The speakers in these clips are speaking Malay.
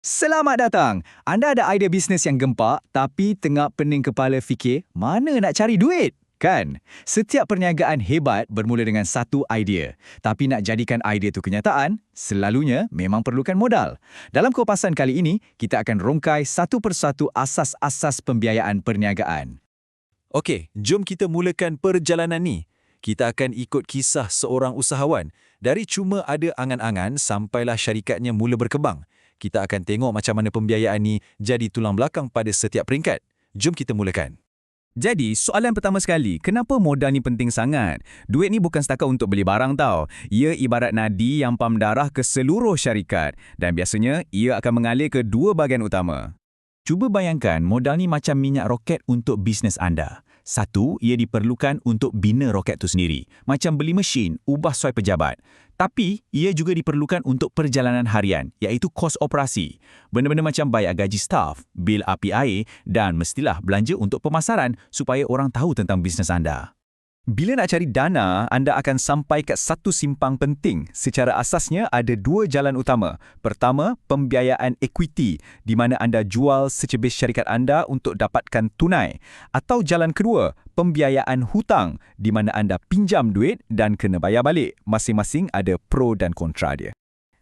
Selamat datang! Anda ada idea bisnes yang gempak tapi tengah pening kepala fikir mana nak cari duit? Kan? Setiap perniagaan hebat bermula dengan satu idea. Tapi nak jadikan idea itu kenyataan, selalunya memang perlukan modal. Dalam kupasan kali ini, kita akan rongkai satu persatu asas-asas pembiayaan perniagaan. Okey, jom kita mulakan perjalanan ni. Kita akan ikut kisah seorang usahawan. Dari cuma ada angan-angan sampailah syarikatnya mula berkembang. Kita akan tengok macam mana pembiayaan ni jadi tulang belakang pada setiap peringkat. Jom kita mulakan. Jadi, soalan pertama sekali, kenapa modal ni penting sangat? Duit ni bukan setakat untuk beli barang tau. Ia ibarat nadi yang pam darah ke seluruh syarikat. Dan biasanya, ia akan mengalir ke dua bahagian utama. Cuba bayangkan modal ni macam minyak roket untuk bisnes anda. Satu, ia diperlukan untuk bina roket tu sendiri. Macam beli mesin, ubah soi pejabat. Tapi, ia juga diperlukan untuk perjalanan harian, iaitu kos operasi. Benda-benda macam bayar gaji staf, bil api air dan mestilah belanja untuk pemasaran supaya orang tahu tentang bisnes anda. Bila nak cari dana, anda akan sampai ke satu simpang penting. Secara asasnya, ada dua jalan utama. Pertama, pembiayaan equity, di mana anda jual secebis syarikat anda untuk dapatkan tunai. Atau jalan kedua, pembiayaan hutang, di mana anda pinjam duit dan kena bayar balik. Masing-masing ada pro dan kontra dia.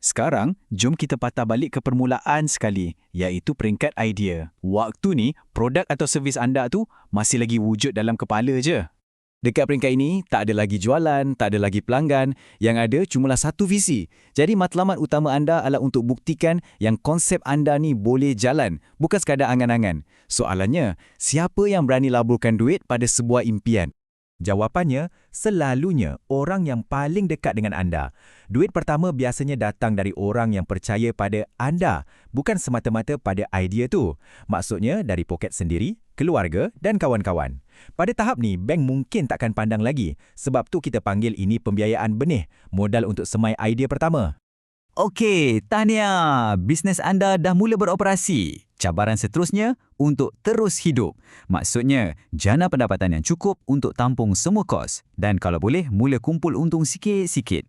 Sekarang, jom kita patah balik ke permulaan sekali, iaitu peringkat idea. Waktu ni, produk atau servis anda tu masih lagi wujud dalam kepala je. Dekat peringkat ini, tak ada lagi jualan, tak ada lagi pelanggan. Yang ada cumalah satu visi. Jadi matlamat utama anda adalah untuk buktikan yang konsep anda ni boleh jalan, bukan sekadar angan-angan. Soalannya, siapa yang berani laburkan duit pada sebuah impian? Jawapannya, selalunya orang yang paling dekat dengan anda. Duit pertama biasanya datang dari orang yang percaya pada anda, bukan semata-mata pada idea tu. Maksudnya dari poket sendiri, keluarga dan kawan-kawan. Pada tahap ni, bank mungkin takkan pandang lagi. Sebab tu kita panggil ini pembiayaan benih, modal untuk semai idea pertama. Okey, tahniah! Bisnes anda dah mula beroperasi. Cabaran seterusnya untuk terus hidup. Maksudnya, jana pendapatan yang cukup untuk tampung semua kos. Dan kalau boleh, mula kumpul untung sikit-sikit.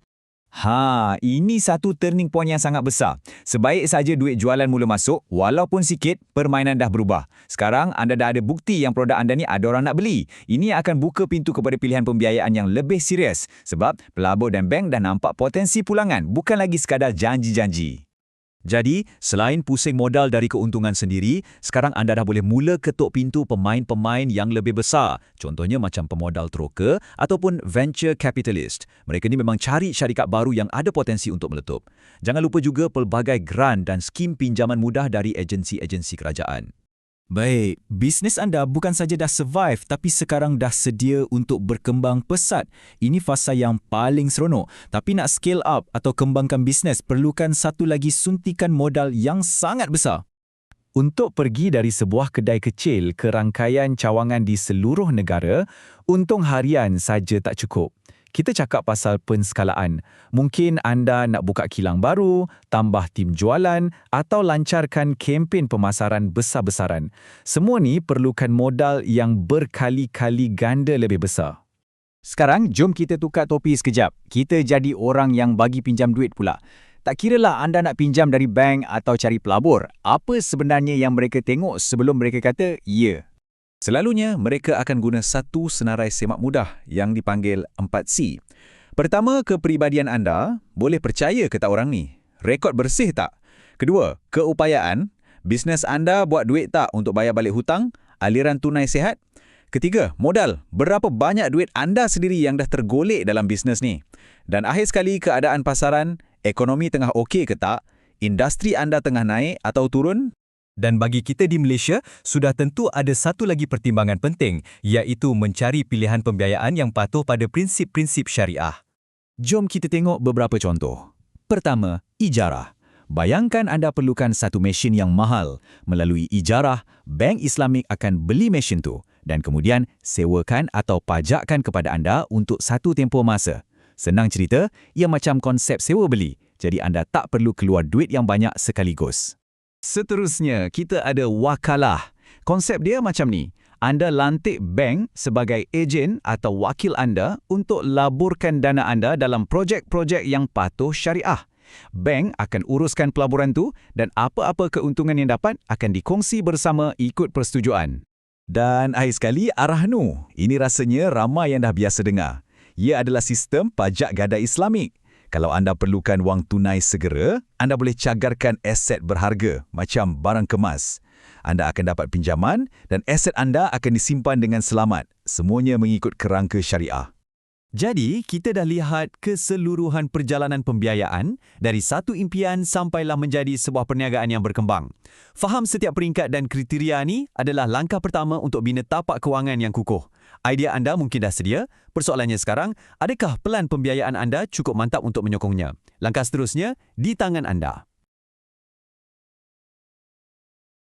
Ini satu turning point yang sangat besar. Sebaik saja duit jualan mula masuk, walaupun sikit, permainan dah berubah. Sekarang, anda dah ada bukti yang produk anda ni ada orang nak beli. Ini akan buka pintu kepada pilihan pembiayaan yang lebih serius. Sebab, pelabur dan bank dah nampak potensi pulangan, bukan lagi sekadar janji-janji. Jadi, selain pusing modal dari keuntungan sendiri, sekarang anda dah boleh mula ketuk pintu pemain-pemain yang lebih besar. Contohnya macam pemodal teroka ataupun venture capitalist. Mereka ni memang cari syarikat baru yang ada potensi untuk meletup. Jangan lupa juga pelbagai grant dan skim pinjaman mudah dari agensi-agensi kerajaan. Baik, bisnes anda bukan saja dah survive tapi sekarang dah sedia untuk berkembang pesat. Ini fasa yang paling seronok. Tapi nak scale up atau kembangkan bisnes perlukan satu lagi suntikan modal yang sangat besar. Untuk pergi dari sebuah kedai kecil ke rangkaian cawangan di seluruh negara, untung harian saja tak cukup. Kita cakap pasal penskalaan. Mungkin anda nak buka kilang baru, tambah tim jualan atau lancarkan kempen pemasaran besar-besaran. Semua ni perlukan modal yang berkali-kali ganda lebih besar. Sekarang, jom kita tukar topi sekejap. Kita jadi orang yang bagi pinjam duit pula. Tak kiralah anda nak pinjam dari bank atau cari pelabur. Apa sebenarnya yang mereka tengok sebelum mereka kata ya? Selalunya, mereka akan guna satu senarai semak mudah yang dipanggil 4C. Pertama, kepribadian anda. Boleh percaya ke tak orang ni? Rekod bersih tak? Kedua, keupayaan. Bisnes anda buat duit tak untuk bayar balik hutang? Aliran tunai sihat? Ketiga, modal. Berapa banyak duit anda sendiri yang dah tergolek dalam bisnes ni? Dan akhir sekali, keadaan pasaran. Ekonomi tengah okey ke tak? Industri anda tengah naik atau turun? Dan bagi kita di Malaysia, sudah tentu ada satu lagi pertimbangan penting, iaitu mencari pilihan pembiayaan yang patuh pada prinsip-prinsip syariah. Jom kita tengok beberapa contoh. Pertama, ijarah. Bayangkan anda perlukan satu mesin yang mahal. Melalui ijarah, bank Islamik akan beli mesin tu dan kemudian sewakan atau pajakkan kepada anda untuk satu tempoh masa. Senang cerita, ia macam konsep sewa-beli. Jadi anda tak perlu keluar duit yang banyak sekaligus. Seterusnya, kita ada wakalah. Konsep dia macam ni. Anda lantik bank sebagai ejen atau wakil anda untuk laburkan dana anda dalam projek-projek yang patuh syariah. Bank akan uruskan pelaburan tu dan apa-apa keuntungan yang dapat akan dikongsi bersama ikut persetujuan. Dan akhir sekali, Ar-Rahnu. Ini rasanya ramai yang dah biasa dengar. Ia adalah sistem pajak gadai Islamik. Kalau anda perlukan wang tunai segera, anda boleh cagarkan aset berharga macam barang kemas. Anda akan dapat pinjaman dan aset anda akan disimpan dengan selamat. Semuanya mengikut kerangka syariah. Jadi, kita dah lihat keseluruhan perjalanan pembiayaan dari satu impian sampailah menjadi sebuah perniagaan yang berkembang. Faham setiap peringkat dan kriteria ni adalah langkah pertama untuk bina tapak kewangan yang kukuh. Idea anda mungkin dah sedia. Persoalannya sekarang, adakah pelan pembiayaan anda cukup mantap untuk menyokongnya? Langkah seterusnya di tangan anda.